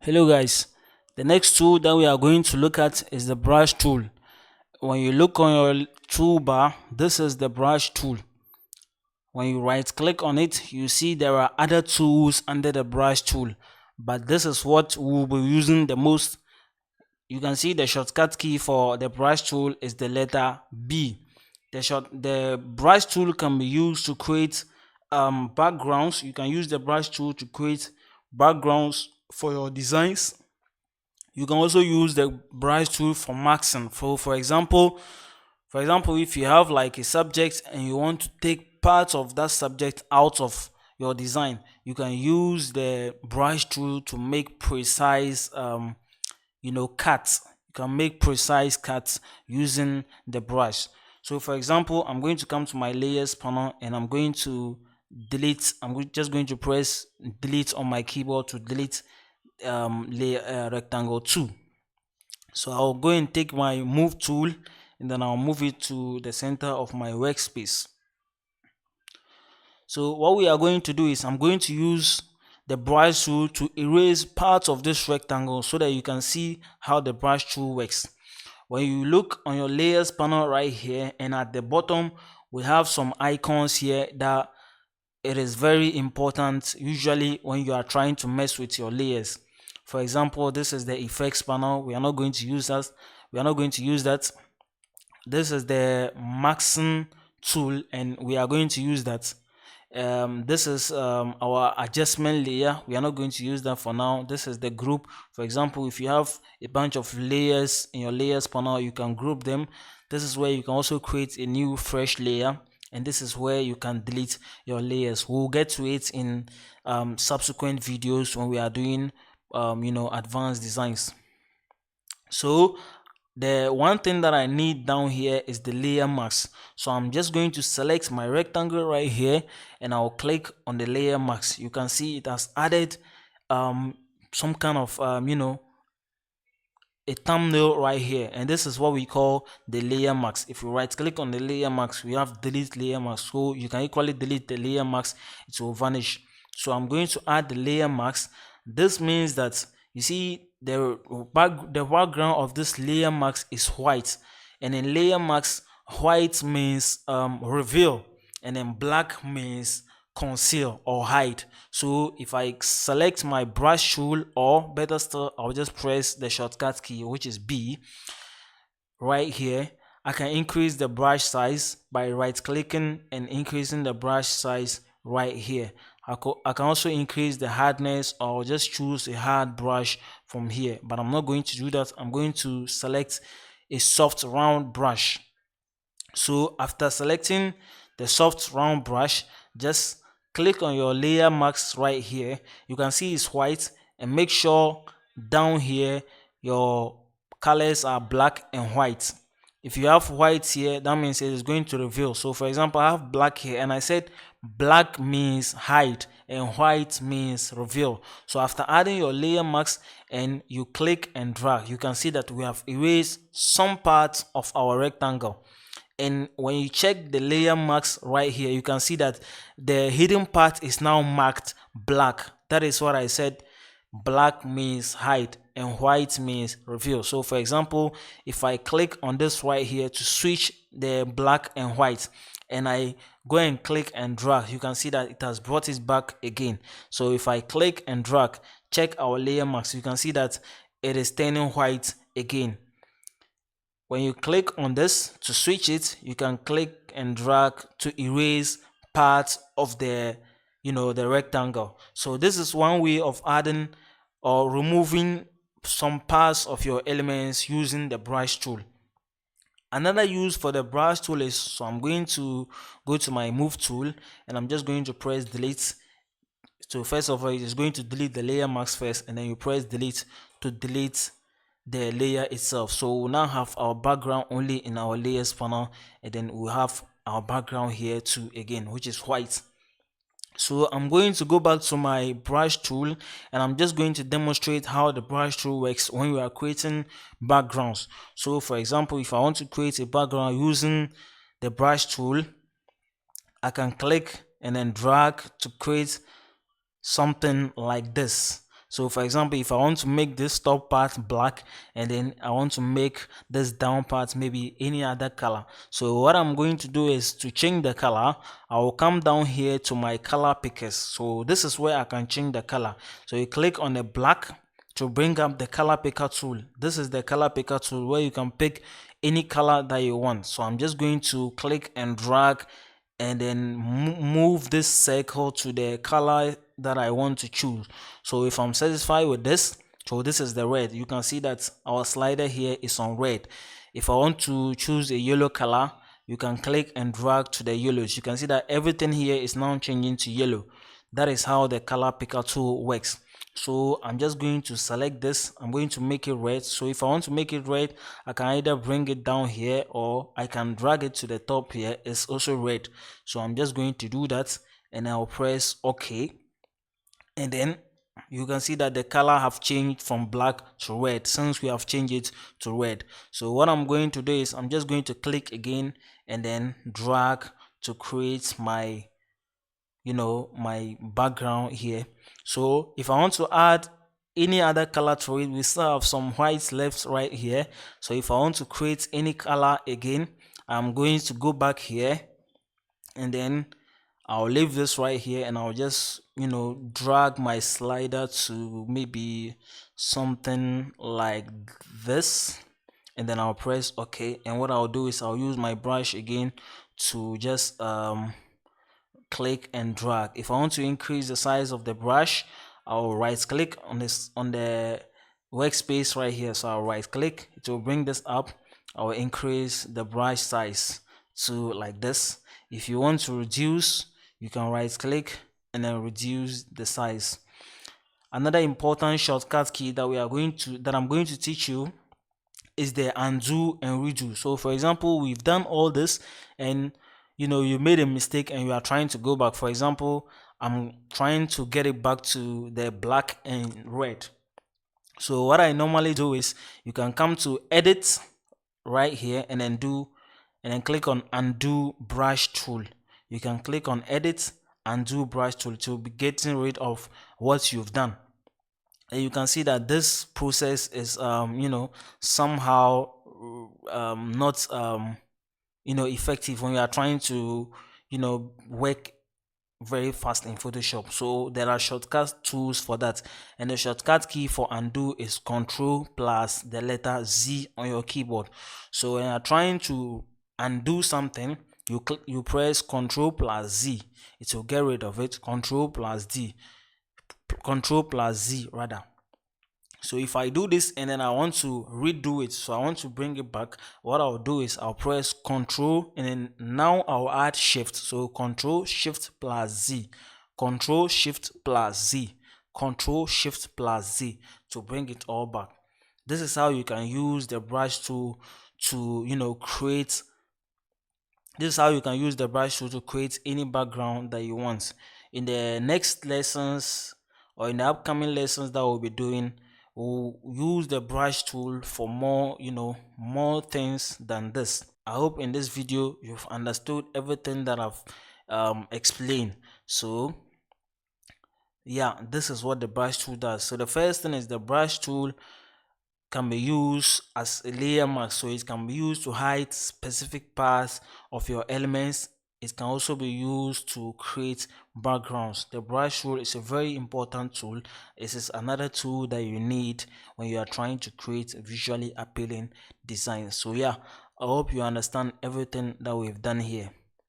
Hello guys, the next tool that we are going to look at is the brush tool. When you look on your toolbar, this is the brush tool. When you right click on it, you see there are other tools under the brush tool, but this is what we'll be using the most. You can see the shortcut key for the brush tool is the letter B. The brush tool can be used to create backgrounds. You can use the brush tool to create backgrounds for your designs. You can also use the brush tool for maxing. For example, if you have like a subject and you want to take parts of that subject out of your design, you can use the brush tool to make precise cuts. You can make precise cuts using the brush. So for example, I'm going to come to my layers panel and I'm going to delete. Just going to press delete on my keyboard to delete layer rectangle 2. So I'll go and take my move tool and then I'll move it to the center of my workspace. So what we are going to do is I'm going to use the brush tool to erase parts of this rectangle so that you can see how the brush tool works. When you look on your layers panel right here, and at the bottom we have some icons here that it is very important usually when you are trying to mess with your layers. For example, this is the effects panel. We are not going to use that. This is the maxing tool and we are going to use that. This is our adjustment layer. We are not going to use that for now. This is the group. For example, if you have a bunch of layers in your layers panel, you can group them. This is where you can also create a new fresh layer, and this is where you can delete your layers. We'll get to it in subsequent videos when we are doing advanced designs. So the one thing that I need down here is the layer mask. So I'm just going to select my rectangle right here and I'll click on the layer mask. You can see it has added some kind of a thumbnail right here, and this is what we call the layer mask. If you right click on the layer mask, we have delete layer mask, so you can equally delete the layer mask, it will vanish. So I'm going to add the layer mask. This means that you see the background of this layer mask is white, and in layer mask, white means reveal, and then black means conceal or hide. So if I select my brush tool, or better still, I'll just press the shortcut key, which is B right here. I can increase the brush size by right clicking and increasing the brush size right here. I can also increase the hardness or just choose a hard brush from here, but I'm not going to do that. I'm going to select a soft round brush. So after selecting the soft round brush, just click on your layer mask right here. You can see it's white, and make sure down here your colors are black and white. If you have white here, that means it is going to reveal. So for example, I have black here and I said black means hide and white means reveal. So after adding your layer mask and you click and drag, you can see that we have erased some parts of our rectangle. And when you check the layer marks right here, you can see that the hidden part is now marked black. That is what I said. Black means hide and white means reveal. So for example, if I click on this right here to switch the black and white, and I go and click and drag, you can see that it has brought it back again. So if I click and drag, check our layer marks, you can see that it is turning white again. When you click on this to switch it, you can click and drag to erase parts of the rectangle. So this is one way of adding or removing some parts of your elements using the brush tool. Another use for the brush tool is, so I'm going to go to my move tool and I'm just going to press delete. So first of all, it is going to delete the layer mask first, and then you press delete to delete the layer itself. So we'll now have our background only in our layers panel, and then we'll have our background here too again, which is white. So I'm going to go back to my brush tool and I'm just going to demonstrate how the brush tool works when we are creating backgrounds. So for example, if I want to create a background using the brush tool, I can click and then drag to create something like this. So for example, if I want to make this top part black and then I want to make this down part maybe any other color, so what I'm going to do is to change the color. I will come down here to my color pickers. So this is where I can change the color. So you click on the black to bring up the color picker tool. This is the color picker tool where you can pick any color that you want. So I'm just going to click and drag and then move this circle to the color that I want to choose. So if I'm satisfied with this, so this is the red. You can see that our slider here is on red. If I want to choose a yellow color, you can click and drag to the yellows. You can see that everything here is now changing to yellow. That is how the color picker tool works. So I'm just going to select this. I'm going to make it red. So if I want to make it red, I can either bring it down here or I can drag it to the top here. It's also red. So I'm just going to do that and I'll press OK. And then you can see that the color have changed from black to red since we have changed it to red. So what I'm going to do is I'm just going to click again and then drag to create my my background here. So if I want to add any other color to it, we still have some whites left right here. So if I want to create any color again, I'm going to go back here and then I'll leave this right here and I'll just drag my slider to maybe something like this, and then I'll press OK. And what I'll do is I'll use my brush again to just click and drag. If I want to increase the size of the brush, I'll right click on the workspace right here. So I'll right click, it will bring this up. I'll increase the brush size to like this. If you want to reduce, you can right click and then reduce the size. Another important shortcut key that I'm going to teach you is the undo and redo. So for example, we've done all this and you made a mistake and you are trying to go back. For example, I'm trying to get it back to the black and red. So what I normally do is you can come to edit right here and then click on undo brush tool. You can click on edit, undo brush tool to be getting rid of what you've done. And you can see that this process is somehow not effective when you are trying to work very fast in Photoshop. So there are shortcut tools for that, and the shortcut key for undo is Ctrl plus the letter Z on your keyboard. So when you are trying to undo something, you press Ctrl plus Z, it will get rid of it. Ctrl plus Z rather. So if I do this and then I want to redo it, so I want to bring it back, what I'll do is I'll press Ctrl and then now I'll add Shift. So Ctrl Shift plus Z, Ctrl Shift plus Z, Ctrl Shift plus Z to bring it all back. This is how you can use the brush tool to create. This is how you can use the brush tool to create any background that you want. In the next lessons or in the upcoming lessons that we'll be doing, we'll use the brush tool for more things than this. I hope in this video you've understood everything that I've explained. So yeah, this is what the brush tool does. So the first thing is the brush tool can be used as a layer mask, so it can be used to hide specific parts of your elements. It can also be used to create backgrounds. The brush tool is a very important tool. This is another tool that you need when you are trying to create visually appealing designs. So yeah, I hope you understand everything that we've done here.